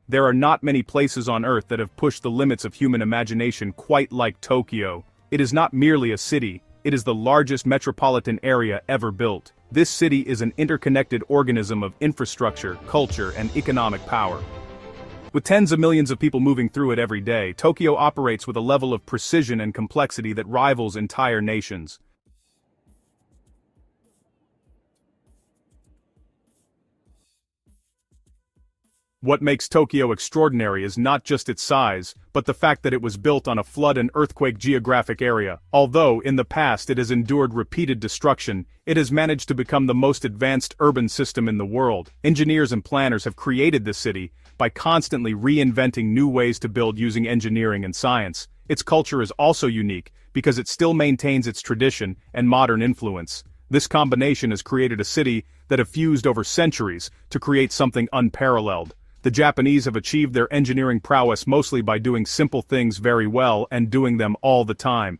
There are not many places on Earth that have pushed the limits of human imagination quite like Tokyo. It is not merely a city, it is the largest metropolitan area ever built. This city is an interconnected organism of infrastructure, culture, and economic power. With tens of millions of people moving through it every day, Tokyo operates with a level of precision and complexity that rivals entire nations. What makes Tokyo extraordinary is not just its size, but the fact that it was built on a flood and earthquake geographic area. Although, in the past it has endured repeated destruction, it has managed to become the most advanced urban system in the world. Engineers and planners have created this city by constantly reinventing new ways to build using engineering and science. Its culture is also unique, because it still maintains its tradition and modern influence. This combination has created a city that have fused over centuries to create something unparalleled. The Japanese have achieved their engineering prowess mostly by doing simple things very well and doing them all the time.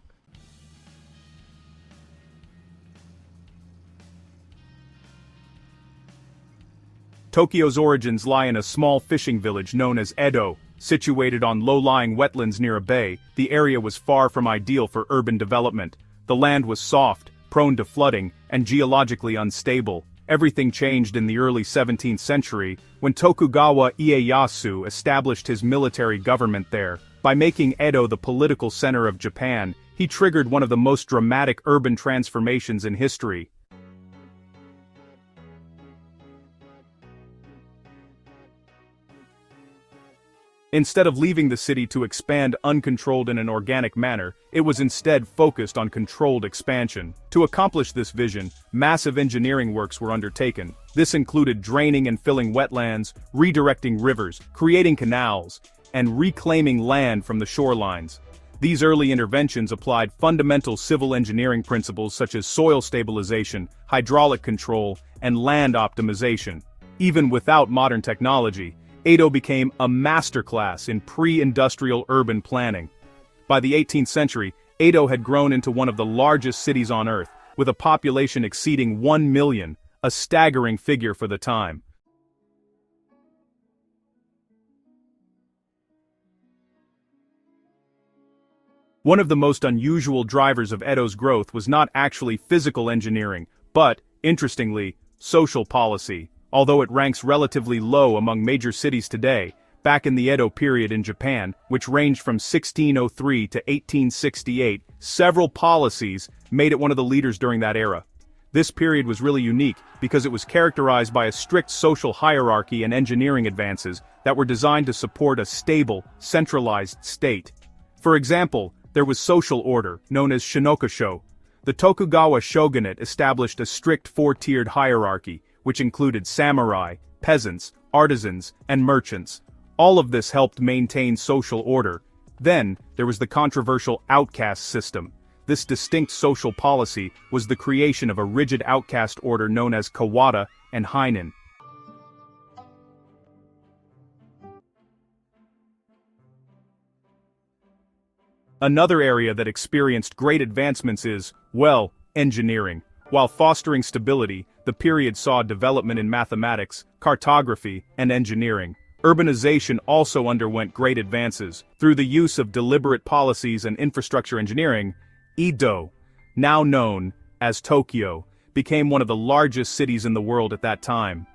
Tokyo's origins lie in a small fishing village known as Edo. Situated on low-lying wetlands near a bay, the area was far from ideal for urban development. The land was soft, prone to flooding, and geologically unstable. Everything changed in the early 17th century, when Tokugawa Ieyasu established his military government there. By making Edo the political center of Japan, he triggered one of the most dramatic urban transformations in history. Instead of leaving the city to expand uncontrolled in an organic manner, it was instead focused on controlled expansion. To accomplish this vision, massive engineering works were undertaken. This included draining and filling wetlands, redirecting rivers, creating canals, and reclaiming land from the shorelines. These early interventions applied fundamental civil engineering principles such as soil stabilization, hydraulic control, and land optimization. Even without modern technology, Edo became a masterclass in pre-industrial urban planning. By the 18th century, Edo had grown into one of the largest cities on Earth, with a population exceeding 1 million, a staggering figure for the time. One of the most unusual drivers of Edo's growth was not actually physical engineering, but, interestingly, social policy. Although it ranks relatively low among major cities today, back in the Edo period in Japan, which ranged from 1603 to 1868, several policies made it one of the leaders during that era. This period was really unique because it was characterized by a strict social hierarchy and engineering advances that were designed to support a stable, centralized state. For example, there was social order, known as Shinokusho. The Tokugawa shogunate established a strict four-tiered hierarchy, which included samurai, peasants, artisans, and merchants. All of this helped maintain social order. Then, there was the controversial outcaste system. This distinct social policy was the creation of a rigid outcaste order known as Kawada and Heinen. Another area that experienced great advancements is, well, engineering. While fostering stability, the period saw development in mathematics, cartography, and engineering. Urbanization also underwent great advances. Through the use of deliberate policies and infrastructure engineering, Edo, now known as Tokyo, became one of the largest cities in the world at that time.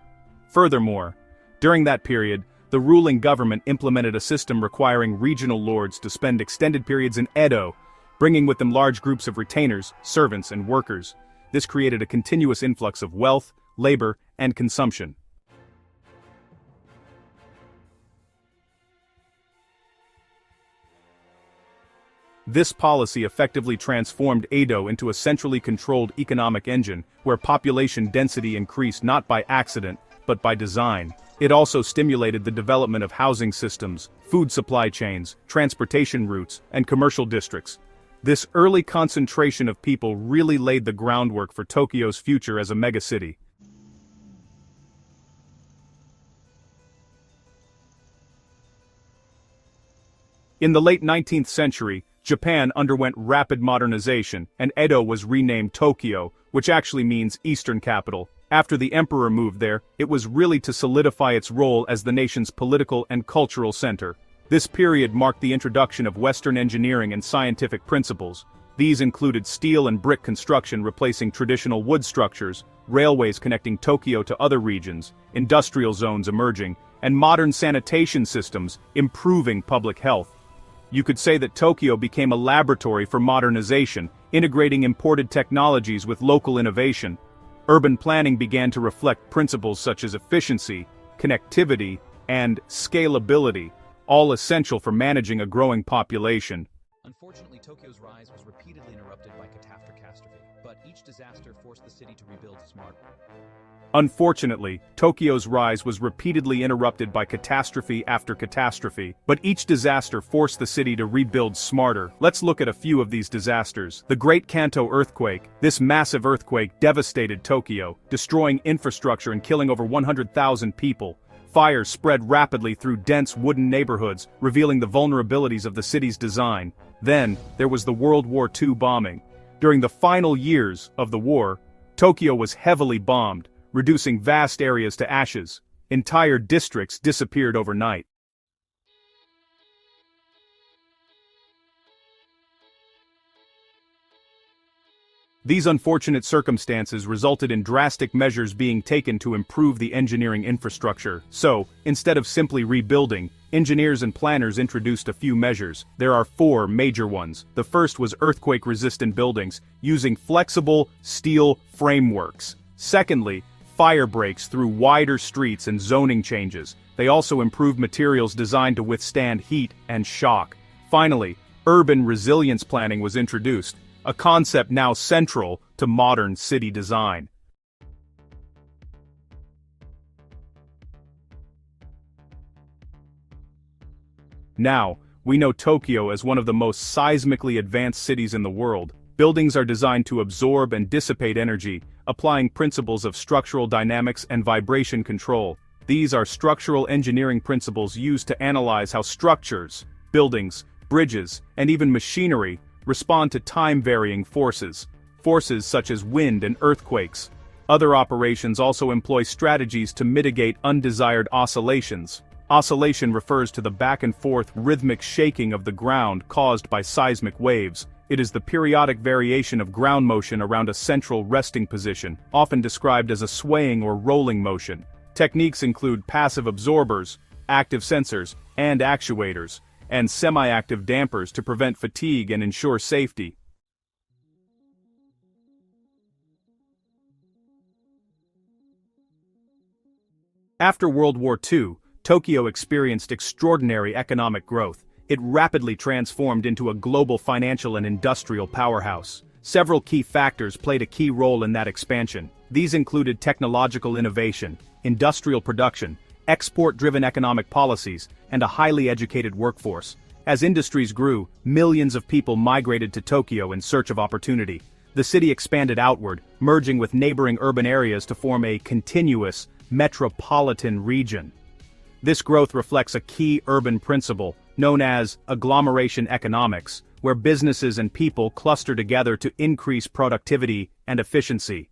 Furthermore, during that period, the ruling government implemented a system requiring regional lords to spend extended periods in Edo, bringing with them large groups of retainers, servants, and workers. This created a continuous influx of wealth, labor, and consumption. This policy effectively transformed Edo into a centrally controlled economic engine, where population density increased not by accident, but by design. It also stimulated the development of housing systems, food supply chains, transportation routes, and commercial districts. This early concentration of people really laid the groundwork for Tokyo's future as a megacity. In the late 19th century, Japan underwent rapid modernization, and Edo was renamed Tokyo, which actually means Eastern Capital. After the emperor moved there, it was really to solidify its role as the nation's political and cultural center. This period marked the introduction of Western engineering and scientific principles. These included steel and brick construction replacing traditional wood structures, railways connecting Tokyo to other regions, industrial zones emerging, and modern sanitation systems improving public health. You could say that Tokyo became a laboratory for modernization, integrating imported technologies with local innovation. Urban planning began to reflect principles such as efficiency, connectivity, and scalability, all essential for managing a growing population. Unfortunately, Tokyo's rise was repeatedly interrupted by catastrophe, but each disaster forced the city to rebuild smarter. Unfortunately, Tokyo's rise was repeatedly interrupted by catastrophe after catastrophe, but each disaster forced the city to rebuild smarter. Let's look at a few of these disasters. The Great Kanto earthquake. This massive earthquake devastated Tokyo, destroying infrastructure and killing over 100,000 people. Fires spread rapidly through dense wooden neighborhoods, revealing the vulnerabilities of the city's design. Then, there was the World War II bombing. During the final years of the war, Tokyo was heavily bombed, reducing vast areas to ashes. Entire districts disappeared overnight. These unfortunate circumstances resulted in drastic measures being taken to improve the engineering infrastructure. So, instead of simply rebuilding, engineers and planners introduced a few measures. There are 4 major ones. The first was earthquake-resistant buildings, using flexible steel frameworks. Secondly, fire breaks through wider streets and zoning changes. They also improved materials designed to withstand heat and shock. Finally, urban resilience planning was introduced, a concept now central to modern city design. Now, we know Tokyo as one of the most seismically advanced cities in the world. Buildings are designed to absorb and dissipate energy, applying principles of structural dynamics and vibration control. These are structural engineering principles used to analyze how structures, buildings, bridges, and even machinery respond to time-varying forces such as wind and earthquakes. Other operations also employ strategies to mitigate undesired oscillations. Oscillation refers to the back-and-forth rhythmic shaking of the ground caused by seismic waves. It is the periodic variation of ground motion around a central resting position, often described as a swaying or rolling motion. Techniques include passive absorbers, active sensors, and actuators, and semi-active dampers to prevent fatigue and ensure safety. After World War II, Tokyo experienced extraordinary economic growth. It rapidly transformed into a global financial and industrial powerhouse. Several key factors played a key role in that expansion. These included technological innovation, industrial production, export-driven economic policies, and a highly educated workforce. As industries grew, millions of people migrated to Tokyo in search of opportunity. The city expanded outward, merging with neighboring urban areas to form a continuous, metropolitan region. This growth reflects a key urban principle, known as agglomeration economics, where businesses and people cluster together to increase productivity and efficiency.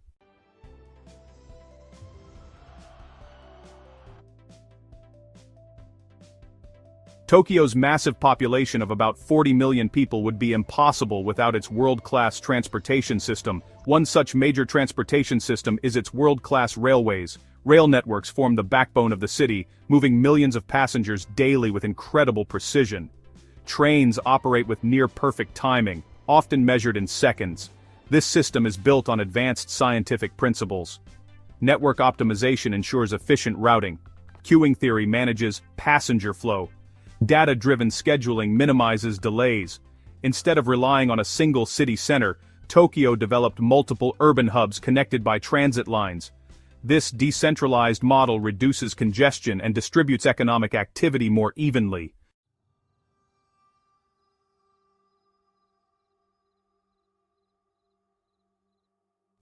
Tokyo's massive population of about 40 million people would be impossible without its world-class transportation system. One such major transportation system is its world-class railways. Rail networks form the backbone of the city, moving millions of passengers daily with incredible precision. Trains operate with near-perfect timing, often measured in seconds. This system is built on advanced scientific principles. Network optimization ensures efficient routing. Queuing theory manages passenger flow. Data-driven scheduling minimizes delays. Instead of relying on a single city center, Tokyo developed multiple urban hubs connected by transit lines. This decentralized model reduces congestion and distributes economic activity more evenly.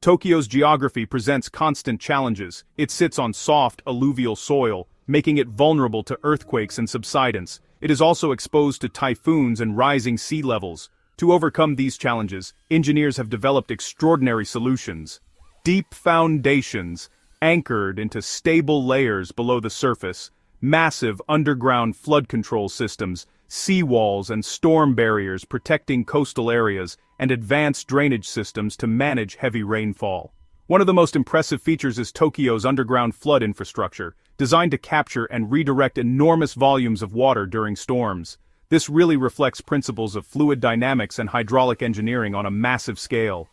Tokyo's geography presents constant challenges. It sits on soft, alluvial soil, making it vulnerable to earthquakes and subsidence. It is also exposed to typhoons and rising sea levels. To overcome these challenges, engineers have developed extraordinary solutions. Deep foundations. anchored into stable layers below the surface, massive underground flood control systems, seawalls and storm barriers protecting coastal areas, and advanced drainage systems to manage heavy rainfall. One of the most impressive features is Tokyo's underground flood infrastructure, designed to capture and redirect enormous volumes of water during storms. This really reflects principles of fluid dynamics and hydraulic engineering on a massive scale.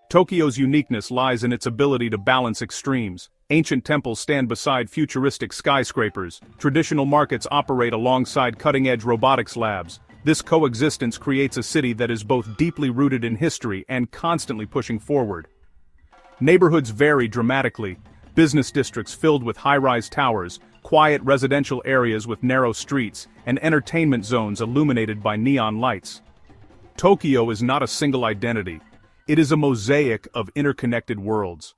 Tokyo's uniqueness lies in its ability to balance extremes. Ancient temples stand beside futuristic skyscrapers. Traditional markets operate alongside cutting-edge robotics labs. This coexistence creates a city that is both deeply rooted in history and constantly pushing forward. Neighborhoods vary dramatically. Business districts filled with high-rise towers, quiet residential areas with narrow streets, and entertainment zones illuminated by neon lights. Tokyo is not a single identity. It is a mosaic of interconnected worlds.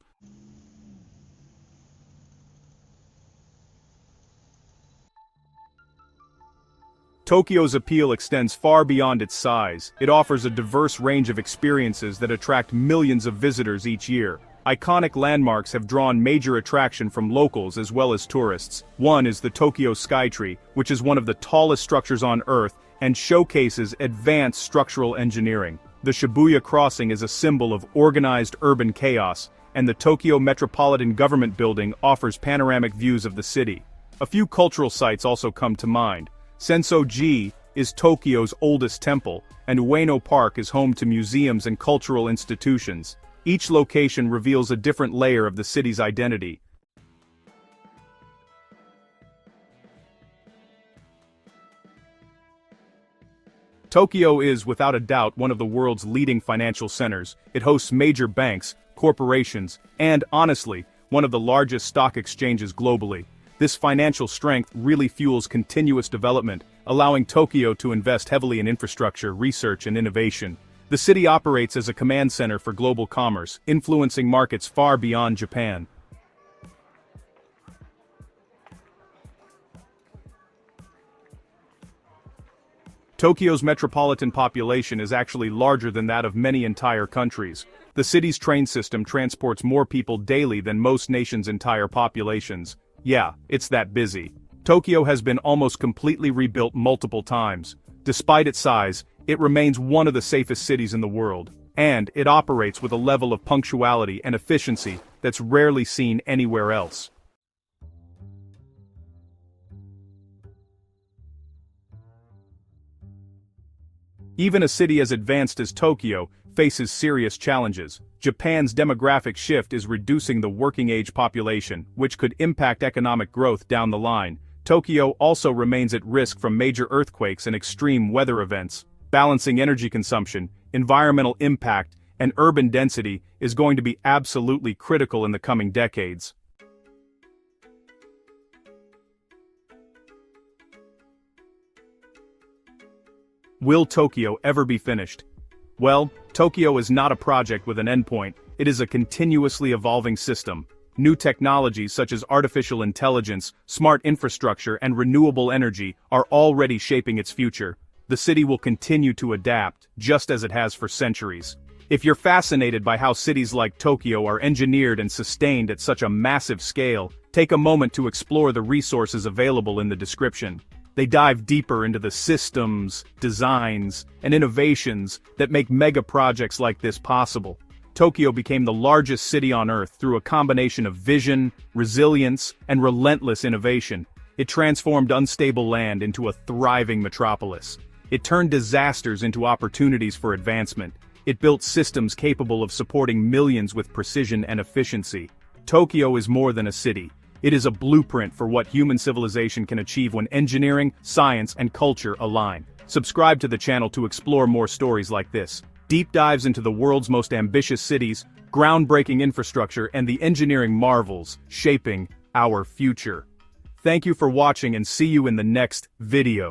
Tokyo's appeal extends far beyond its size. It offers a diverse range of experiences that attract millions of visitors each year. Iconic landmarks have drawn major attraction from locals as well as tourists. One is the Tokyo Skytree, which is one of the tallest structures on Earth and showcases advanced structural engineering. The Shibuya Crossing is a symbol of organized urban chaos, and the Tokyo Metropolitan Government Building offers panoramic views of the city. A few cultural sites also come to mind. Sensoji is Tokyo's oldest temple, and Ueno Park is home to museums and cultural institutions. Each location reveals a different layer of the city's identity. Tokyo is, without a doubt, one of the world's leading financial centers. It hosts major banks, corporations, and, honestly, one of the largest stock exchanges globally. This financial strength really fuels continuous development, allowing Tokyo to invest heavily in infrastructure, research, and innovation. The city operates as a command center for global commerce, influencing markets far beyond Japan. Tokyo's metropolitan population is actually larger than that of many entire countries. The city's train system transports more people daily than most nations' entire populations. Yeah, it's that busy. Tokyo has been almost completely rebuilt multiple times. Despite its size, it remains one of the safest cities in the world. And it operates with a level of punctuality and efficiency that's rarely seen anywhere else. Even a city as advanced as Tokyo faces serious challenges. Japan's demographic shift is reducing the working-age population, which could impact economic growth down the line. Tokyo also remains at risk from major earthquakes and extreme weather events. Balancing energy consumption, environmental impact, and urban density is going to be absolutely critical in the coming decades. Will Tokyo ever be finished? Well, Tokyo is not a project with an endpoint, it is a continuously evolving system. New technologies such as artificial intelligence, smart infrastructure, and renewable energy are already shaping its future. The city will continue to adapt, just as it has for centuries. If you're fascinated by how cities like Tokyo are engineered and sustained at such a massive scale, take a moment to explore the resources available in the description. They dive deeper into the systems, designs, and innovations that make mega projects like this possible. Tokyo became the largest city on Earth through a combination of vision, resilience, and relentless innovation. It transformed unstable land into a thriving metropolis. It turned disasters into opportunities for advancement. It built systems capable of supporting millions with precision and efficiency. Tokyo is more than a city. It is a blueprint for what human civilization can achieve when engineering, science, and culture align. Subscribe to the channel to explore more stories like this. Deep dives into the world's most ambitious cities, groundbreaking infrastructure, and the engineering marvels shaping our future. Thank you for watching and see you in the next video.